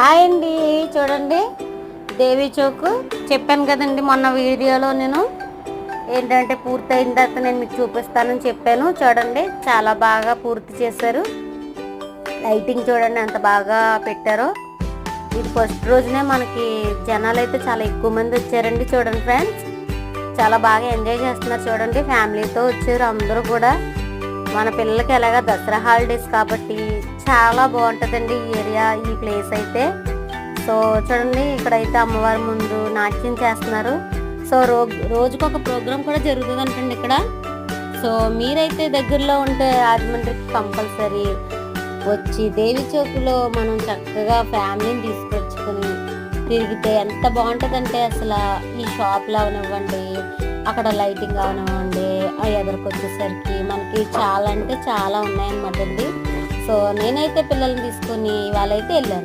Hi అండి, చూడండి దేవి చౌక్ చెప్పాను కదండి మొన్న వీడియోలో. నేను ఏంటంటే పూర్తయిన తర్వాత నేను మీకు చూపిస్తానని చెప్పాను. చూడండి చాలా బాగా పూర్తి చేశారు. లైటింగ్ చూడండి ఎంత బాగా పెట్టారో. ఇది ఫస్ట్ రోజునే మనకి జనాలు అయితే చాలా ఎక్కువ మంది వచ్చారండి. చూడండి ఫ్రెండ్స్, చాలా బాగా ఎంజాయ్ చేస్తున్నారు. చూడండి ఫ్యామిలీతో వచ్చారు అందరూ కూడా. మన పిల్లలకి ఎలాగా దసరా హాలిడేస్ కాబట్టి చాలా బాగుంటుందండి ఈ ఏరియా, ఈ ప్లేస్ అయితే. సో చూడండి ఇక్కడైతే అమ్మవారి ముందు నాట్యం చేస్తున్నారు. సో రోజుకొక ప్రోగ్రామ్ కూడా జరుగుతుంది అంటండి ఇక్కడ. సో మీరైతే దగ్గరలో ఉంటే రాజమండ్రికి కంపల్సరీ వచ్చి దేవి చౌక్లో మనం చక్కగా ఫ్యామిలీని తీసుకొచ్చుకొని తిరిగితే ఎంత బాగుంటుందంటే అసలు ఈ షాప్లో అవనివ్వండి, అక్కడ లైటింగ్ అవనివ్వండి, ఆ ఎదురుకొచ్చేసరికి మనకి చాలా అంటే చాలా ఉన్నాయన్నమాట అండి. సో నేనైతే పిల్లల్ని తీసుకొని వాళ్ళైతే వెళ్ళాను.